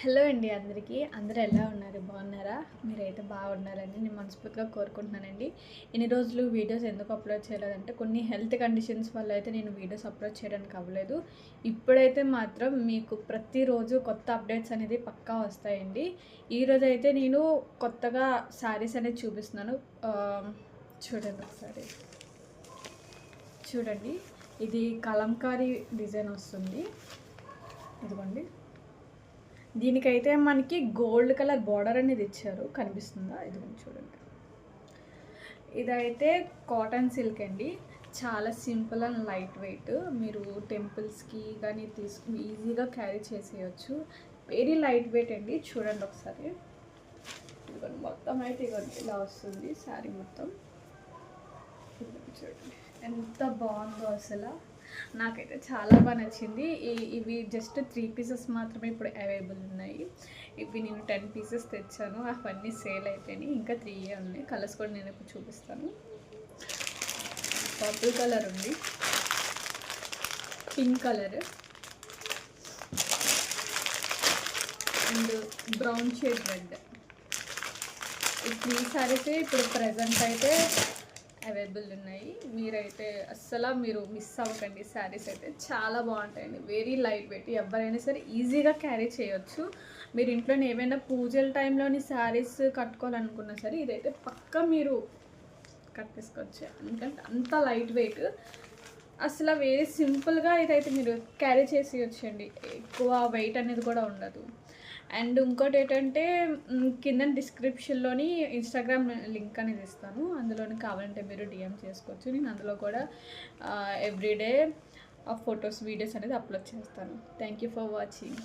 Hello అండి అందరికీ. అందరూ ఎలా ఉన్నారు? బాగున్నారా? మీరైతే బాగున్నారని నేను మనస్ఫూర్తిగా కోరుకుంటున్నానండి. ఇన్ని రోజులు వీడియోస్ ఎందుకు అప్లోడ్ చేయలేదంటే కొన్ని హెల్త్ కండిషన్స్ వల్ల అయితే నేను వీడియోస్ అప్లోడ్ చేయడానికి అవ్వలేదు. ఇప్పుడైతే మాత్రం మీకు ప్రతిరోజు కొత్త అప్డేట్స్ అనేది పక్కా వస్తాయండి. ఈరోజు అయితే నేను కొత్తగా శారీస్ అనేది చూపిస్తున్నాను. చూడండి ఒకసారి. చూడండి, ఇది కలంకారీ డిజైన్ వస్తుంది. ఇదిగోండి, దీనికైతే మనకి గోల్డ్ కలర్ బార్డర్ అనేది ఇచ్చారు, కనిపిస్తుందా? ఇది చూడండి. ఇదైతే కాటన్ సిల్క్ అండి, చాలా సింపుల్ అండ్ లైట్ వెయిట్. మీరు టెంపుల్స్కి కానీ తీసుకుని ఈజీగా క్యారీ చేసేయచ్చు. వెరీ లైట్ వెయిట్ అండి. చూడండి ఒకసారి. ఇదిగోండి, మొత్తం అయితే ఇదిగోండి ఇలా వస్తుంది శారీ మొత్తం. చూడండి ఎంత బాగుందో అసలు. నాకైతే చాలా బాగా నచ్చింది. ఇవి జస్ట్ 3 పీసెస్ మాత్రమే ఇప్పుడు అవైలబుల్ ఉన్నాయి. ఇవి నేను 10 పీసెస్ తెచ్చాను, అవన్నీ సేల్ అయిపోయినాయి. ఇంకా 3 ఉన్నాయి. కలర్స్ కూడా నేను ఇప్పుడు చూపిస్తాను. పర్పుల్ కలర్ ఉంది, pink colour and brown shade red. ఈ 3 సారీస్ ఇప్పుడు ప్రజెంట్ అయితే అవైలబుల్ ఉన్నాయి. మీరైతే అస్సలు మీరు మిస్ అవ్వకండి. శారీస్ అయితే చాలా బాగుంటాయండి. వెరీ లైట్ వెయిట్, ఎవరైనా సరే ఈజీగా క్యారీ చేయొచ్చు. మీరు ఇంట్లో ఏమైనా పూజల టైంలోని శారీస్ కట్టుకోవాలనుకున్నా సరే ఇదైతే పక్కా మీరు కట్టేసుకోవచ్చు. ఎందుకంటే అంత లైట్ వెయిట్, అసలు వెరీ సింపుల్గా ఇదైతే మీరు క్యారీ చేసేయచ్చండి. ఎక్కువ వెయిట్ అనేది కూడా ఉండదు. అండ్ ఇంకోటి ఏంటంటే కింద డిస్క్రిప్షన్లోని ఇన్స్టాగ్రామ్ లింక్ అనేది ఇస్తాను, అందులోని కావాలంటే మీరు డిఎం చేసుకోవచ్చు. నేను అందులో కూడా ఎవ్రీడే ఫొటోస్ వీడియోస్ అనేది అప్లోడ్ చేస్తాను. Thank you for watching.